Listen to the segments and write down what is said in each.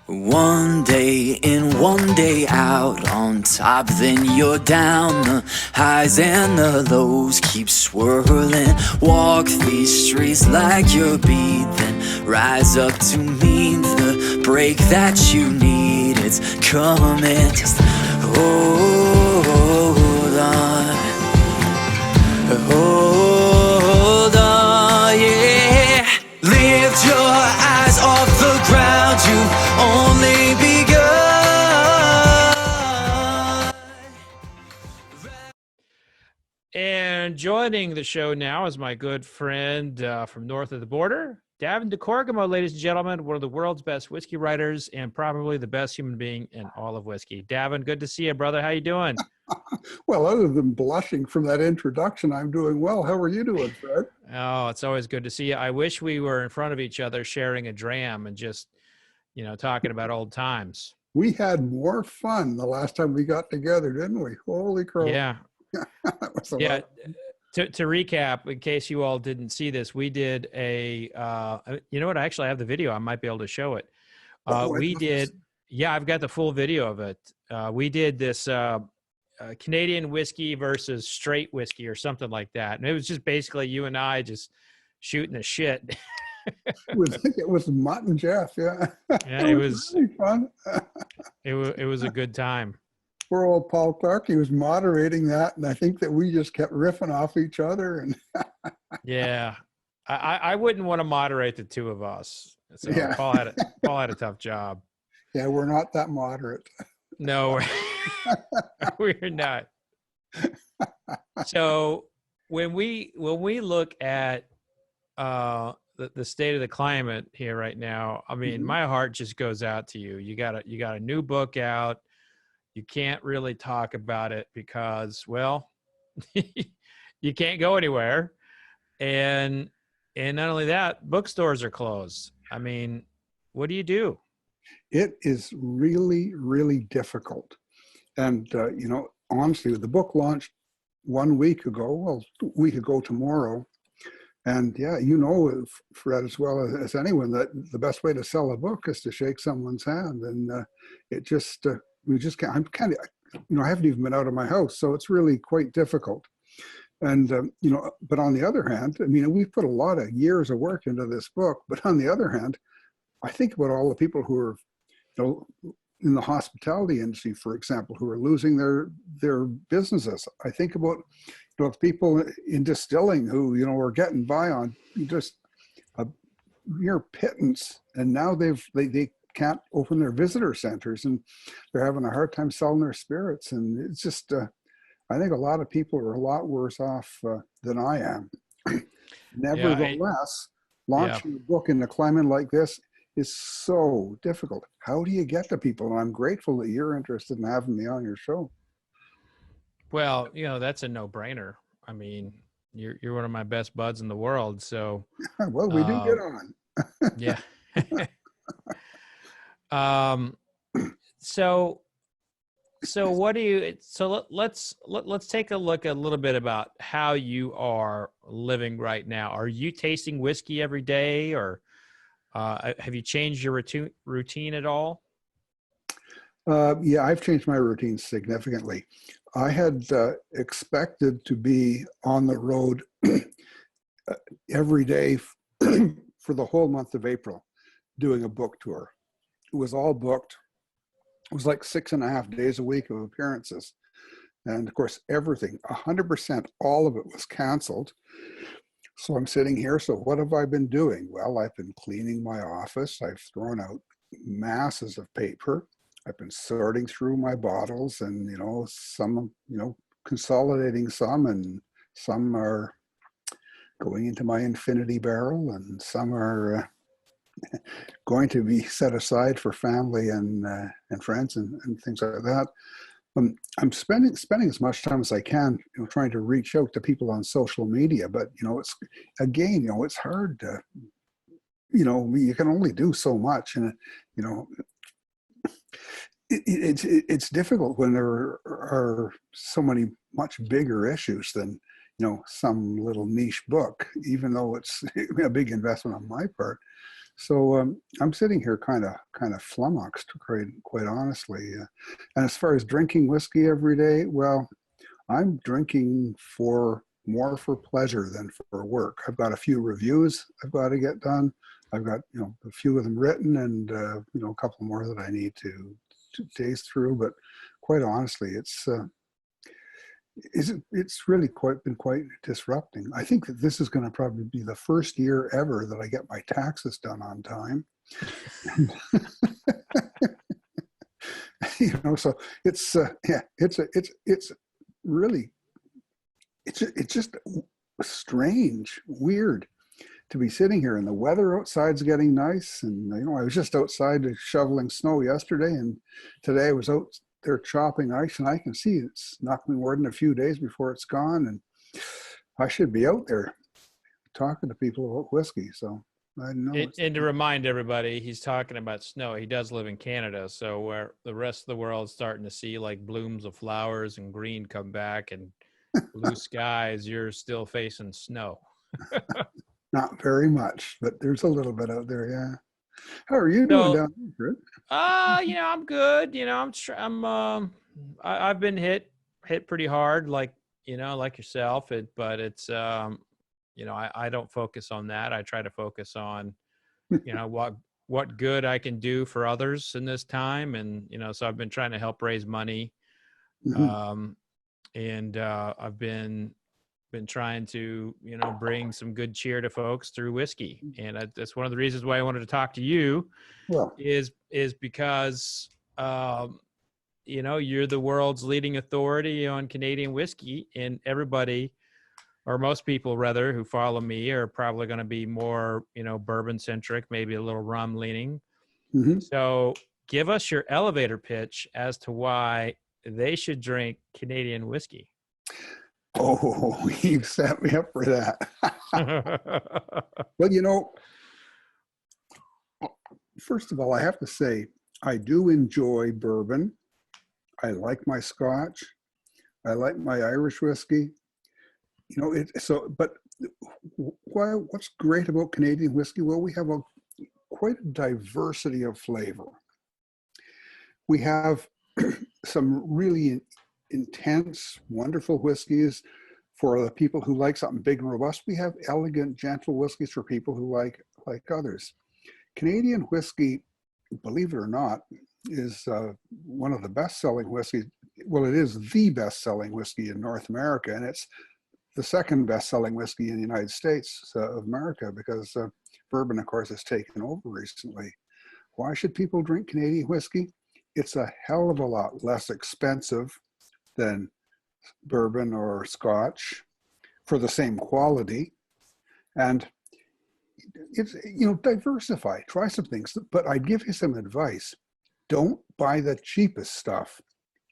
One day in, one day out, on top, then you're down. The highs and the lows keep swirling. Walk these streets like you're beat, then rise up to meet the break that you need. It's coming, just hold on. Hold on, yeah. Lift your eyes off the ground, you've only begun. And joining the show now is my good friend from north of the border, Davin deKergommeaux, ladies and gentlemen, one of the world's best whiskey writers and probably the best human being in all of whiskey. Davin, good to see you, brother. How you doing? Well, other than blushing from that introduction, I'm doing well. How are you doing, Fred? Oh, it's always good to see you. I wish we were in front of each other sharing a dram and just, talking about old times. We had more fun the last time we got together, didn't we? Holy crap. Yeah. That was a Yeah. lot. To recap, in case you all didn't see this, we did you know what? Actually, I have the video. I might be able to show it. I've got the full video of it. We did this Canadian whiskey versus straight whiskey or something like that. And it was just basically you and I just shooting the shit. It was Mutt and Jeff, yeah. Yeah, it was really fun. it was a good time. Poor old Paul Clark, he was moderating that, and I think that we just kept riffing off each other. And yeah, I wouldn't want to moderate the two of us. So yeah. Paul had a tough job. Yeah, we're not that moderate. No, we're not. So when we look at the state of the climate here right now, I mean, my heart just goes out to you. You got a new book out. You can't really talk about it because, well, you can't go anywhere, and not only that, bookstores are closed. I mean, what do you do? It is really, really difficult. And, honestly, the book launched 1 week ago, well, a week ago tomorrow. And yeah, Fred, as well as anyone, that the best way to sell a book is to shake someone's hand. And we just can't, I haven't even been out of my house. So it's really quite difficult. And, but on the other hand, I mean, we've put a lot of years of work into this book, but on the other hand, I think about all the people who are, in the hospitality industry, for example, who are losing their businesses. I think about people in distilling who are getting by on just a mere pittance, and now they can't open their visitor centers, and they're having a hard time selling their spirits. And it's just I think a lot of people are a lot worse off than I am. Nevertheless, launching a book in a climate like this is so difficult. How do you get to people? And I'm grateful that you're interested in having me on your show. Well, that's a no-brainer. I mean, you're one of my best buds in the world, so well, we do get on. Yeah. So what do you? So let's take a look a little bit about how you are living right now. Are you tasting whiskey every day, or have you changed your routine at all? Yeah, I've changed my routine significantly. I had expected to be on the road every day for the whole month of April doing a book tour. It was all booked. It was like 6.5 days a week of appearances. And of course, everything, 100%, all of it was canceled. So I'm sitting here. So what have I been doing? Well, I've been cleaning my office. I've thrown out masses of paper. I've been sorting through my bottles, and, some, consolidating some, and some are going into my infinity barrel, and some are going to be set aside for family and friends and things like that. I'm spending as much time as I can, trying to reach out to people on social media. But it's hard to, you can only do so much, and it's difficult when there are so many much bigger issues than some little niche book, even though it's a big investment on my part. So I'm sitting here kind of flummoxed, quite honestly. And as far as drinking whiskey every day, well, I'm drinking more for pleasure than for work. I've got a few reviews I've got to get done. I've got a few of them written, and a couple more that I need to taste through. But quite honestly, it's really been quite disrupting. I think that this is going to probably be the first year ever that I get my taxes done on time. So it's really it's just strange, weird to be sitting here, and the weather outside's getting nice. And I was just outside shoveling snow yesterday, and today I was out there chopping ice, and I can see it's not going to be more than a few days before it's gone, and I should be out there talking to people about whiskey. So I know. And to remind everybody, he's talking about snow. He does live in Canada, so where the rest of the world's starting to see like blooms of flowers and green come back and blue skies, you're still facing snow. Not very much, but there's a little bit out there. Yeah. How are you doing down there? I'm good. I've been hit pretty hard, like yourself. But it's, I don't focus on that. I try to focus on, what good I can do for others in this time. And, so I've been trying to help raise money. Mm-hmm. I've been trying to, bring some good cheer to folks through whiskey. And that's one of the reasons why I wanted to talk to you. Well, is because, you're the world's leading authority on Canadian whiskey, and everybody, or most people rather, who follow me are probably going to be more, bourbon centric, maybe a little rum leaning. mm-hmm. So give us your elevator pitch as to why they should drink Canadian whiskey. Oh, you set me up for that. Well, first of all, I have to say, I do enjoy bourbon. I like my Scotch. I like my Irish whiskey. But what's great about Canadian whiskey? Well, we have quite a diversity of flavor. We have some really intense, wonderful whiskeys for the people who like something big and robust. We have elegant, gentle whiskeys for people who like others. Canadian whiskey, believe it or not, is one of the best-selling whiskeys. Well, it is the best-selling whiskey in North America, and it's the second best-selling whiskey in the United States of America, because bourbon, of course, has taken over recently. Why should people drink Canadian whiskey? It's a hell of a lot less expensive than bourbon or Scotch for the same quality. And it's, diversify, try some things. But I'd give you some advice. Don't buy the cheapest stuff.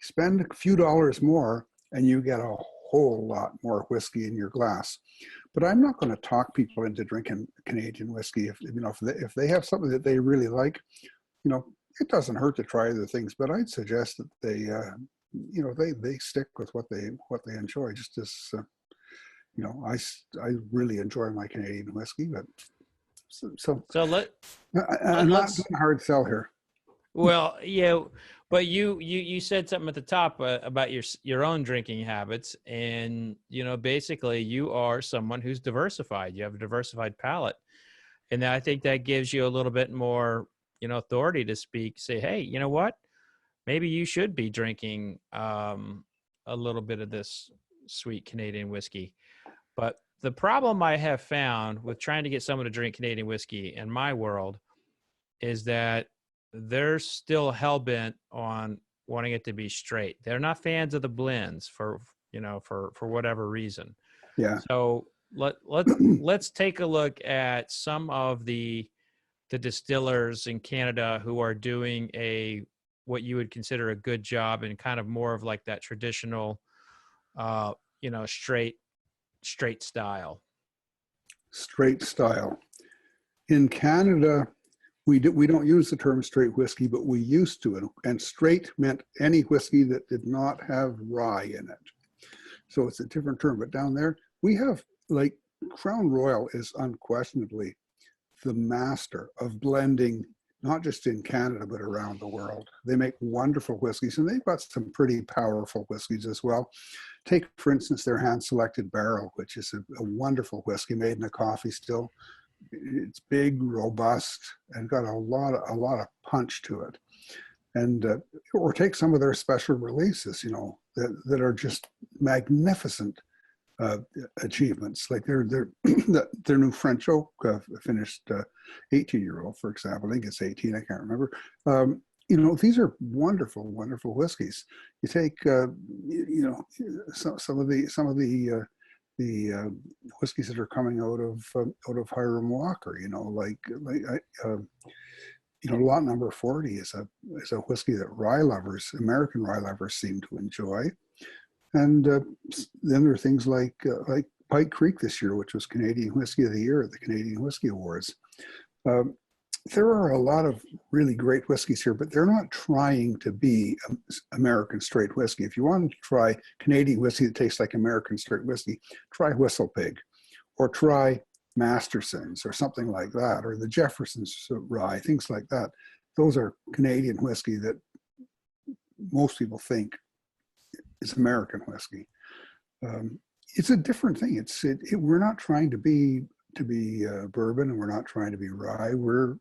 Spend a few dollars more and you get a whole lot more whiskey in your glass. But I'm not going to talk people into drinking Canadian whiskey. If they have something that they really like, it doesn't hurt to try other things. But I'd suggest that they stick with what they enjoy. Just as I really enjoy my Canadian whiskey, but I'm not doing a hard sell here. Well, yeah, but you said something at the top about your own drinking habits, and basically you are someone who's diversified. You have a diversified palate, and I think that gives you a little bit more authority to speak. Say, hey, you know what? Maybe you should be drinking a little bit of this sweet Canadian whiskey. But the problem I have found with trying to get someone to drink Canadian whiskey in my world is that they're still hell-bent on wanting it to be straight. They're not fans of the blends for whatever reason. Yeah. So let's take a look at some of the distillers in Canada who are doing what you would consider a good job and kind of more of like that traditional, straight style. Straight style. In Canada, we don't use the term straight whiskey, but we used to. And straight meant any whiskey that did not have rye in it. So it's a different term. But down there, we have, like, Crown Royal is unquestionably the master of blending, not just in Canada, but around the world. They make wonderful whiskeys, and they've got some pretty powerful whiskeys as well. Take, for instance, their hand-selected barrel, which is a wonderful whiskey made in a coffee still. It's big, robust, and got a lot of punch to it. And or take some of their special releases, you know, that are just magnificent achievements. Like their new French oak finished 18-year-old, for example. I think it's 18. I can't remember. You know, these are wonderful, wonderful whiskeys. You take, you know, some of the whiskeys that are coming out of Hiram Walker. You know, like you know, lot number 40 is a whiskey that rye lovers, American rye lovers, seem to enjoy. And then there are things like Pike Creek this year, which was Canadian Whiskey of the Year at the Canadian Whiskey Awards. There are a lot of really great whiskeys here, but they're not trying to be American straight whiskey. If you want to try Canadian whiskey that tastes like American straight whiskey, try Whistle Pig, or try Masterson's or something like that, or the Jefferson's rye, things like that. Those are Canadian whiskey that most people think is American whiskey. It's a different thing. We're not trying to be bourbon, and we're not trying to be rye. We're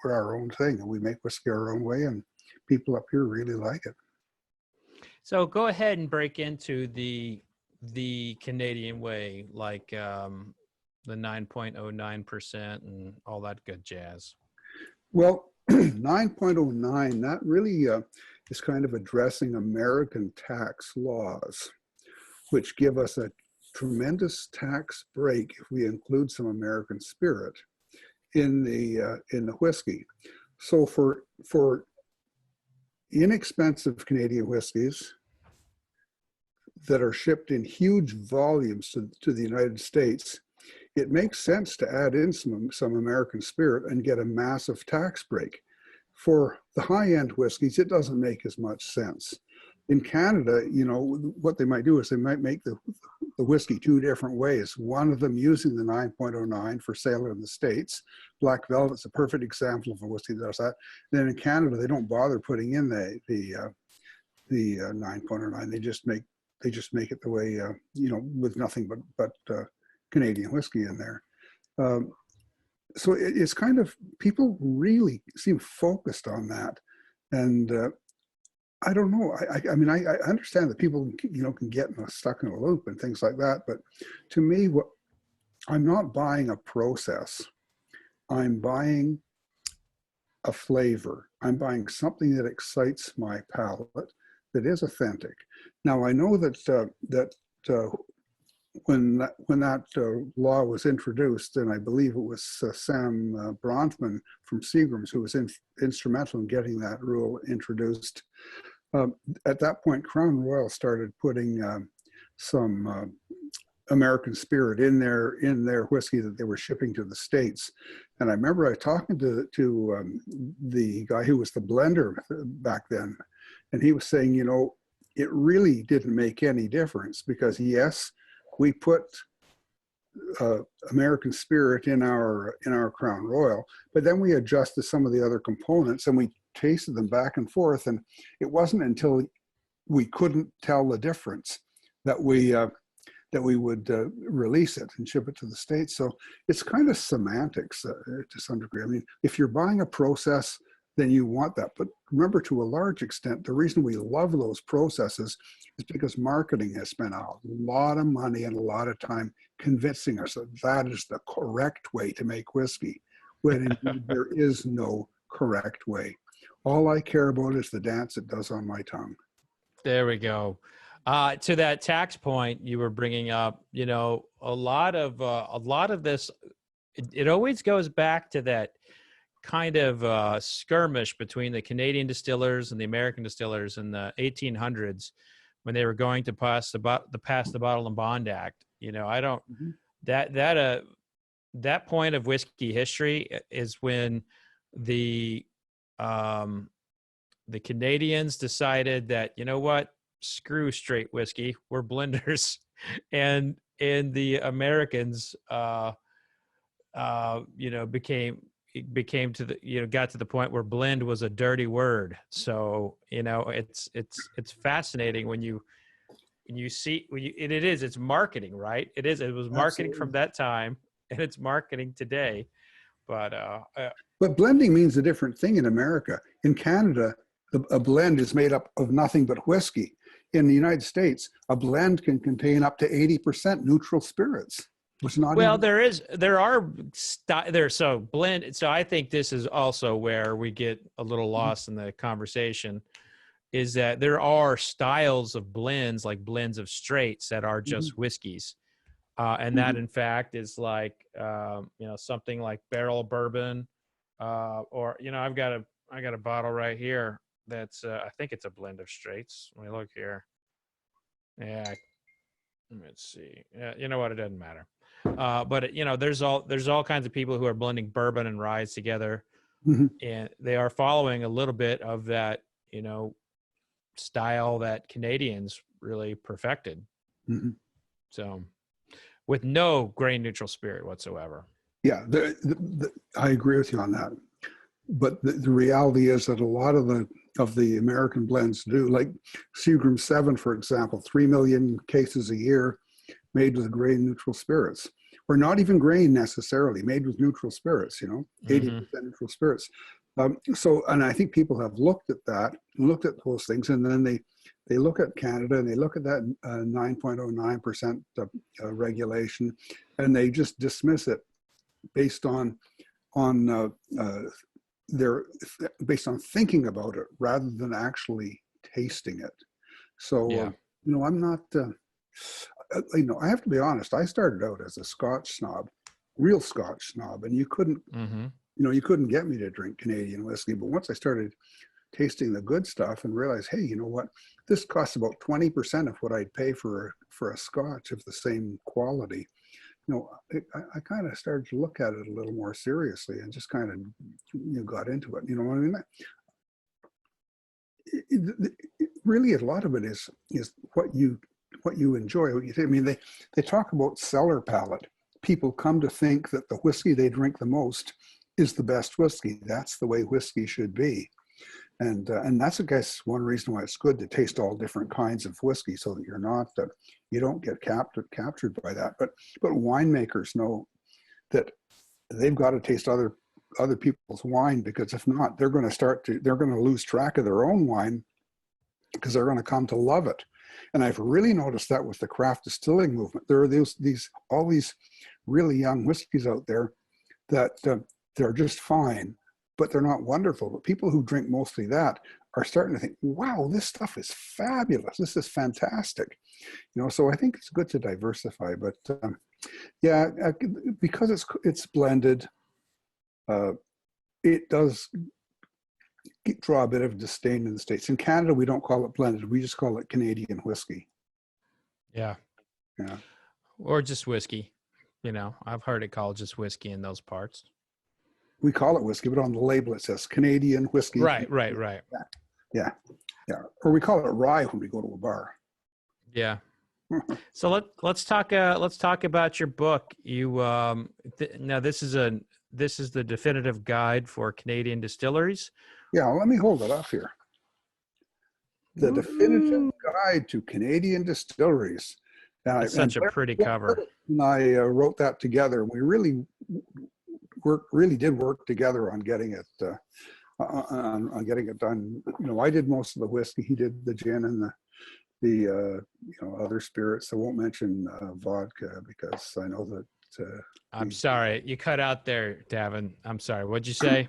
our own thing, and we make whiskey our own way, and people up here really like it. So go ahead and break into the Canadian way, like the 9.09% and all that good jazz. Well, 9.09, that really is kind of addressing American tax laws, which give us a tremendous tax break if we include some American spirit in the whiskey. So for inexpensive Canadian whiskeys that are shipped in huge volumes to the United States, it makes sense to add in some American spirit and get a massive tax break. For the high-end whiskeys, it doesn't make as much sense. In Canada, you know, what they might do is they might make the whiskey two different ways. One of them using the 9.09 for sale in the States. Black Velvet's a perfect example of a whiskey that does that. Then in Canada, they don't bother putting in the 9.09. They just make it the way, you know, with nothing but Canadian whiskey in there. So it's kind of, people really seem focused on that. And I don't know. I mean, I understand that people, you know, can get stuck in a loop and things like that. But to me, I'm not buying a process. I'm buying a flavor. I'm buying something that excites my palate, that is authentic. Now, I know that when that law was introduced, and I believe it was Sam Bronfman from Seagram's who was instrumental in getting that rule introduced. At that point, Crown Royal started putting some American spirit in their whiskey that they were shipping to the States. And I remember I talking to the guy who was the blender back then, and he was saying, you know, it really didn't make any difference, because yes, we put American spirit in our Crown Royal, but then we adjusted some of the other components and we tasted them back and forth, and it wasn't until we couldn't tell the difference that we would release it and ship it to the States. So it's kind of semantics to some degree. I mean, if you're buying a process, then you want that. But remember, to a large extent, the reason we love those processes is because marketing has spent a lot of money and a lot of time convincing us that that is the correct way to make whiskey, when indeed there is no correct way. All I care about is the dance it does on my tongue. There we go. To that tax point you were bringing up, you know, a lot of this, it always goes back to that kind of skirmish between the Canadian distillers and the American distillers in the 1800s, when they were going to pass the Bottle and Bond Act. You know, I don't that point of whiskey history is when the Canadians decided that, you know what, screw straight whiskey, we're blenders, and the Americans it became to the, got to the point where blend was a dirty word. So, it's fascinating when you see, and it's marketing, right? It was marketing from Absolutely. that time, and it's marketing today. But, But blending means a different thing in America. In Canada, a blend is made up of nothing but whiskey. In the United States, a blend can contain up to 80% neutral spirits. Which not well, even, so blend. So I think this is also where we get a little lost in the conversation, is that there are styles of blends, like blends of straights, that are just whiskeys. And that, in fact, is like, something like barrel bourbon, or, I got a bottle right here that's, I think it's a blend of straights. Let me look here. Yeah, let's see. Yeah, you know what? It doesn't matter. But there's all kinds of people who are blending bourbon and rye together, and they are following a little bit of that, style that Canadians really perfected. So, with no grain neutral spirit whatsoever. yeah, I agree with you on that. But the reality is that a lot of the American blends do, like Seagram 7, for example, 3 million cases a year made with grain neutral spirits, or not even grain necessarily, made with neutral spirits, 80% neutral spirits. And I think people have looked at that, looked at those things, and then they look at Canada and they look at that 9.09% regulation, and they just dismiss it based on based on thinking about it rather than actually tasting it. So, Yeah. I'm not, I have to be honest, I started out as a Scotch snob, real Scotch snob, and you couldn't, you couldn't get me to drink Canadian whiskey. But once I started tasting the good stuff and realized, hey, you know what, this costs about 20% of what I'd pay for a Scotch of the same quality. I kind of started to look at it a little more seriously and just kind of got into it. You know what I mean? Really, a lot of it is what you enjoy. What you think. I mean, they talk about cellar palate. People come to think that the whiskey they drink the most is the best whiskey. That's the way whiskey should be. And that's, I guess, one reason why it's good to taste all different kinds of whiskey, so that you don't get captured by that. But winemakers know that they've got to taste other people's wine, because if not, they're going to lose track of their own wine, because they're going to come to love it. And I've really noticed that with the craft distilling movement. There are all these really young whiskeys out there that they're just fine, but they're not wonderful. But people who drink mostly that are starting to think, wow, this stuff is fabulous. This is fantastic. So I think it's good to diversify. But because it's blended, it does draw a bit of disdain in the States. In Canada, we don't call it blended. We just call it Canadian whiskey. Yeah. Yeah. Or just whiskey. I've heard it called just whiskey in those parts. We call it whiskey, but on the label it says Canadian whiskey. Right. Yeah. Or we call it rye when we go to a bar. Yeah. So let's talk about your book. You now this is the definitive guide for Canadian distilleries. Yeah, let me hold it up here. The definitive guide to Canadian distilleries. It's such a pretty cover. And I wrote that together. We really did work together on getting it done. I did most of the whiskey. He did the gin and the other spirits. I won't mention vodka, because I know that. I'm sorry, you cut out there, Davin. I'm sorry. What'd you say?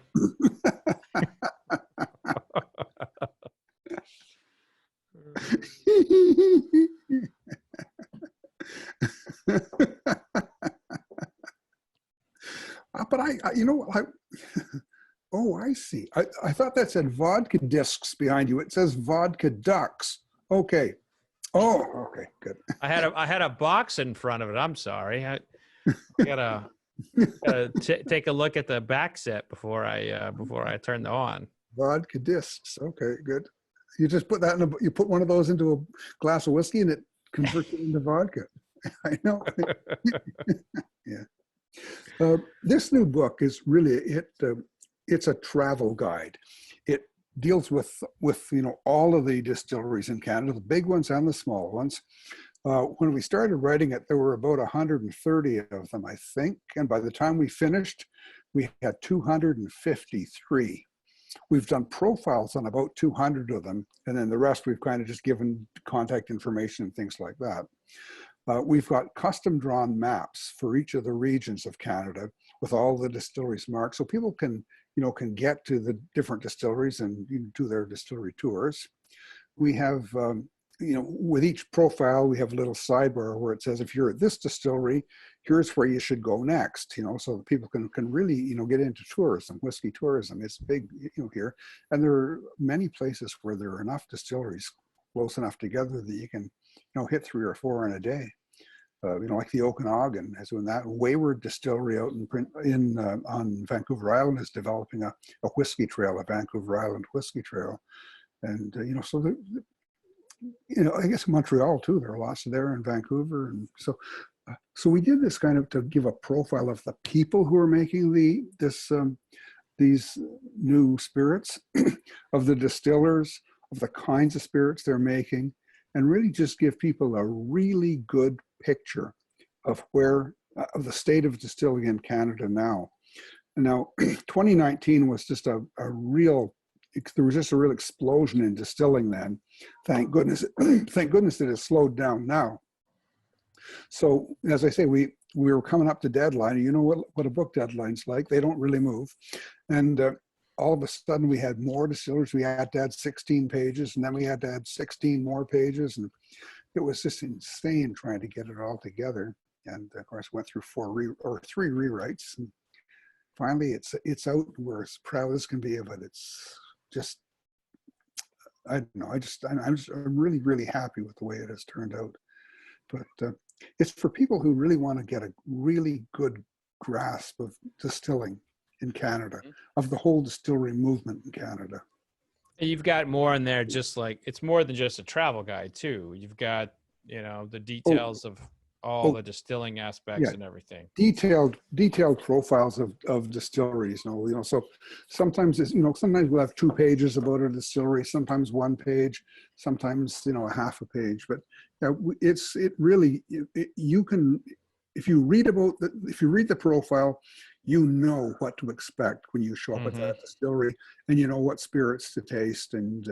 But I see. I thought that said vodka discs behind you. It says vodka ducks. Okay. Oh, okay, good. I had a box in front of it. I'm sorry. I gotta take a look at the back set before I turn it on. Vodka discs. Okay, good. You just put that you put one of those into a glass of whiskey and it converts it into vodka. I know. Yeah. This new book is really it's a travel guide. It deals with all of the distilleries in Canada, the big ones and the small ones. When we started writing it, there were about 130 of them, I think, and by the time we finished, we had 253. We've done profiles on about 200 of them, and then the rest we've kind of just given contact information and things like that. We've got custom drawn maps for each of the regions of Canada with all the distilleries marked, so people can get to the different distilleries and do their distillery tours. We have, with each profile, we have a little sidebar where it says, if you're at this distillery, here's where you should go next, so that people can really, get into tourism, whiskey tourism. It's big, here. And there are many places where there are enough distilleries close enough together that you can, hit 3 or 4 in a day. Like the Okanagan is doing that. Wayward Distillery out on Vancouver Island is developing a whiskey trail, a Vancouver Island whiskey trail. And, so I guess Montreal too, there are lots there in Vancouver. And so we did this kind of to give a profile of the people who are making these new spirits, of the distillers, of the kinds of spirits they're making, and really just give people a really good picture of of the state of distilling in Canada now. And now 2019 was just there was just a real explosion in distilling then. Thank goodness that it slowed down now. So as I say, we were coming up to deadline. You know what a book deadline's like. They don't really move. And all of a sudden we had more distillers. We had to add 16 pages, and then we had to add 16 more pages. And it was just insane trying to get it all together. And of course, went through 3 rewrites. And finally, it's out. We're as proud as can be of it. It's just, I don't know. I'm really, really happy with the way it has turned out. But it's for people who really want to get a really good grasp of distilling in Canada, of the whole distillery movement in Canada. You've got more in there, just like, it's more than just a travel guide too. You've got, the details of all the distilling aspects and everything. Detailed profiles of distilleries. So sometimes sometimes we'll have 2 pages about a distillery, sometimes 1 page, sometimes a half a page. But you can, if you read the profile, you know what to expect when you show up at that distillery, and you know what spirits to taste, and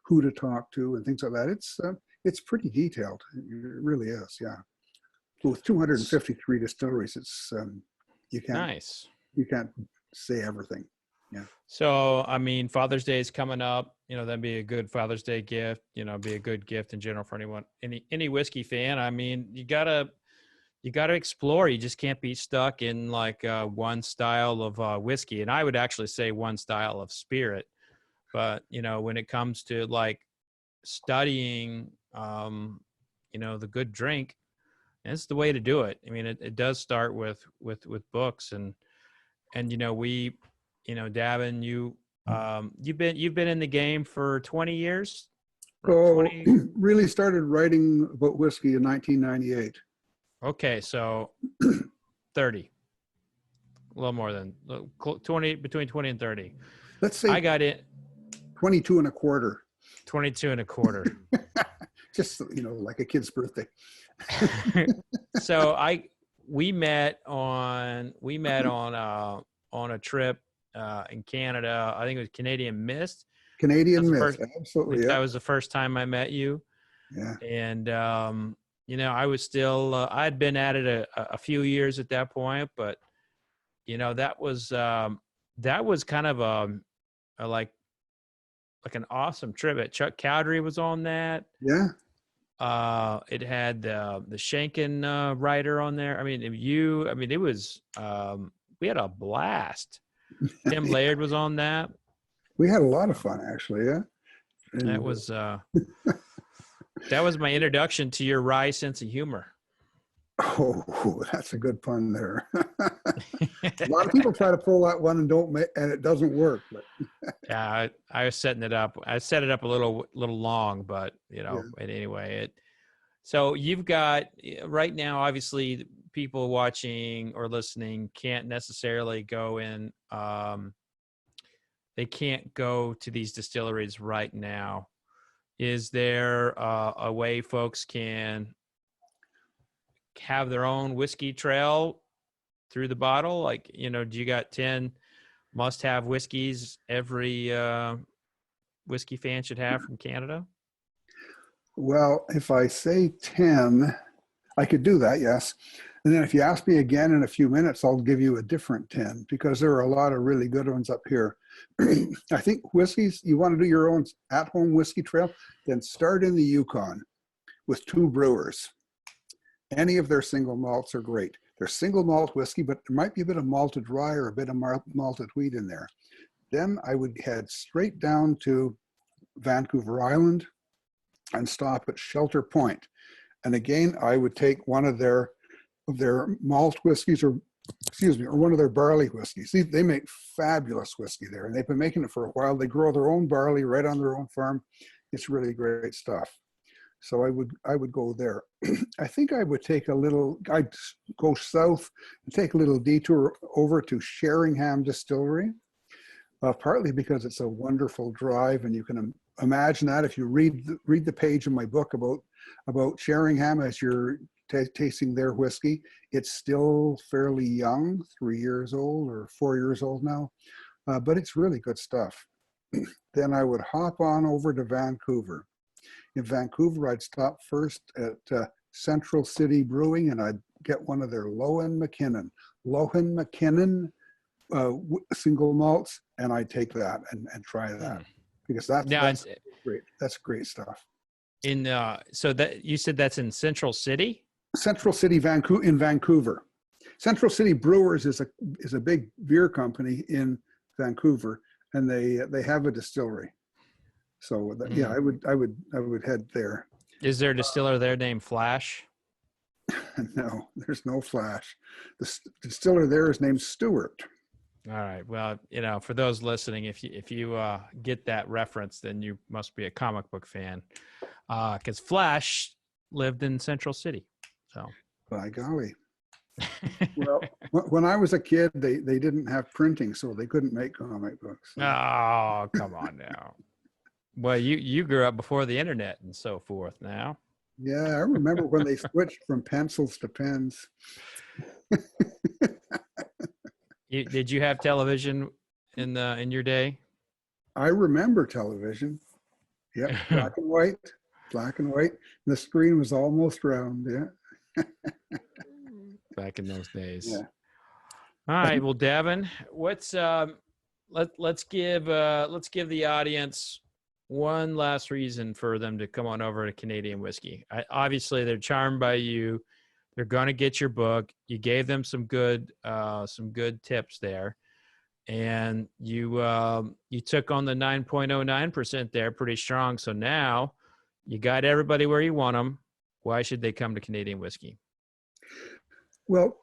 who to talk to and things like that. It's pretty detailed. It really is, yeah. With 253 distilleries, it's you can't say everything. Yeah. So Father's Day is coming up. That'd be a good Father's Day gift. Be a good gift in general for anyone, any whiskey fan. You gotta explore. You just can't be stuck in like one style of whiskey. And I would actually say one style of spirit. But when it comes to like studying, the good drink, that's the way to do it. It does start with books, and we, Davin, you've been in the game for 20 years. Really started writing about whiskey in 1998. Okay, so 30, a little more than 20, between 20 and 30. Let's say I got it 22 and a quarter. 22 and a quarter. Just, like a kid's birthday. So we met on a trip in Canada. I think it was Canadian Mist. Absolutely. That was the first time I met you. Yeah. And I was still I'd been at it a few years at that point, but that was kind of a like an awesome trip. Chuck Cowdery was on that. Yeah. It had the Shanken writer on there. It was we had a blast. Tim Laird was on that. We had a lot of fun, actually. Yeah. And that was that was my introduction to your wry sense of humor. Oh, that's a good pun there. A lot of people try to pull that one and it doesn't work. But yeah, I was setting it up. I set it up a little long, but anyway, so you've got right now, obviously people watching or listening can't necessarily go in, they can't go to these distilleries right now, is there a way folks can have their own whiskey trail through the bottle? Like, you know, do you got 10 must-have whiskeys every whiskey fan should have from Canada? Well, if I say 10, I could do that, yes. And then if you ask me again in a few minutes, I'll give you a different 10 because there are a lot of really good ones up here. I think whiskeys, you want to do your own at-home whiskey trail, then start in the Yukon with 2 brewers. Any of their single malts are great. They're single malt whiskey, but there might be a bit of malted rye or a bit of malted wheat in there. Then I would head straight down to Vancouver Island and stop at Shelter Point. And again, I would take one of their malt whiskeys, or excuse me, or one of their barley whiskeys. See, they make fabulous whiskey there, and they've been making it for a while. They grow their own barley right on their own farm. It's really great stuff. So I would go there. I think I would take I'd go south and take a little detour over to Sheringham Distillery, partly because it's a wonderful drive, and you can imagine that if you read the page in my book about Sheringham as you're tasting their whiskey. It's still fairly young, 3 years old or 4 years old now, but it's really good stuff. Then I would hop on over to Vancouver. In Vancouver, I'd stop first at Central City Brewing, and I'd get one of their Lohan McKinnon single malts, and I'd take that and try that because that's great. That's great stuff. So that you said that's in Central City? Central City, in Vancouver. Central City Brewers is a big beer company in Vancouver, and they have a distillery. So yeah, I would head there. Is there a distiller there named Flash? No, there's no Flash. The distiller there is named Stewart. All right. Well, you know, for those listening, if you get that reference, then you must be a comic book fan, because Flash lived in Central City. So, by golly. Well, when I was a kid, they didn't have printing, so they couldn't make comic books. So. Oh, come on now. Well, you grew up before the internet and so forth now. Yeah, I remember when they switched from pencils to pens. Did you have television in your day? I remember television. Yep, black and white. The screen was almost round. Yeah. Back in those days. Yeah. All right. Well, Davin, let's give the audience one last reason for them to come on over to Canadian Whiskey. Obviously, they're charmed by you. They're going to get your book. You gave them some good tips there, and you took on the 9.09% there pretty strong. So now you got everybody where you want them. Why should they come to Canadian Whiskey? Well,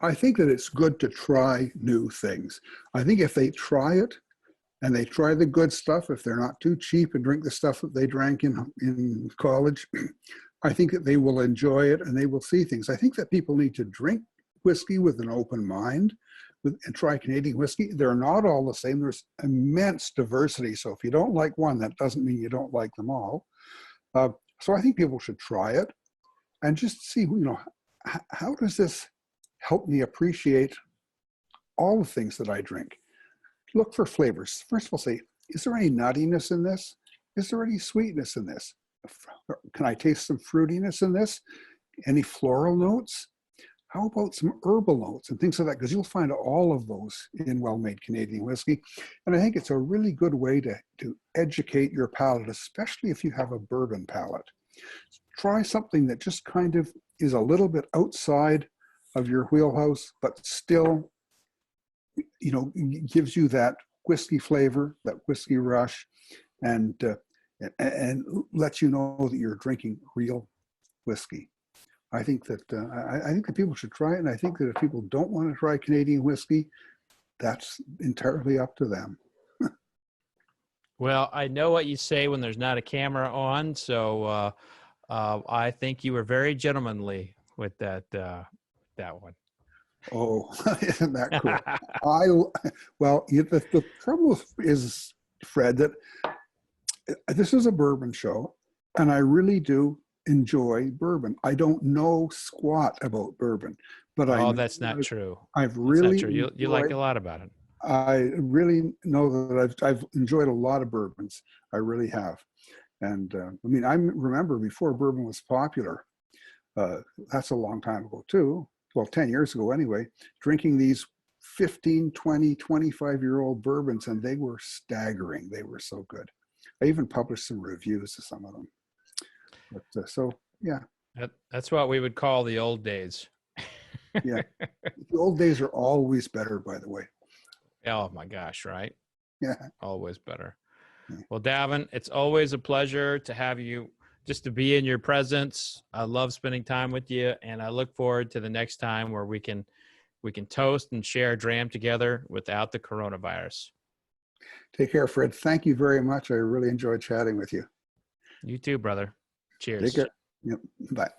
I think that it's good to try new things. I think if they try it and they try the good stuff, if they're not too cheap and drink the stuff that they drank in college, I think that they will enjoy it and they will see things. I think that people need to drink whiskey with an open mind and try Canadian whiskey. They're not all the same. There's immense diversity. So if you don't like one, that doesn't mean you don't like them all. So I think people should try it and just see, how does this help me appreciate all the things that I drink? Look for flavors. First of all, say, is there any nuttiness in this? Is there any sweetness in this? Can I taste some fruitiness in this? Any floral notes? How about some herbal notes and things like that? Because you'll find all of those in well-made Canadian whiskey. And I think it's a really good way to educate your palate, especially if you have a bourbon palate. Try something that just kind of is a little bit outside of your wheelhouse, but still, gives you that whiskey flavor, that whiskey rush, and lets you know that you're drinking real whiskey. I think that people should try it, and I think that if people don't want to try Canadian whiskey, that's entirely up to them. Well, I know what you say when there's not a camera on, so I think you were very gentlemanly with that that one. Oh, isn't that cool? The trouble is, Fred, that this is a bourbon show, and I really do enjoy bourbon. I don't know squat about bourbon, but That's not true. I've That's really not true. You like a lot about it. I really know that I've enjoyed a lot of bourbons. I really have. And I mean, I remember before bourbon was popular, that's a long time ago too. Well, 10 years ago anyway, drinking these 15, 20, 25-year-old bourbons, and they were staggering. They were so good. I even published some reviews of some of them. But so, yeah. That's what we would call the old days. Yeah. The old days are always better, by the way. Oh my gosh, right? Yeah. Always better. Yeah. Well, Davin, it's always a pleasure to have you, just to be in your presence. I love spending time with you, and I look forward to the next time where we can toast and share a dram together without the coronavirus. Take care, Fred. Thank you very much. I really enjoyed chatting with you. You too, brother. Cheers. Take care. Yep. Bye.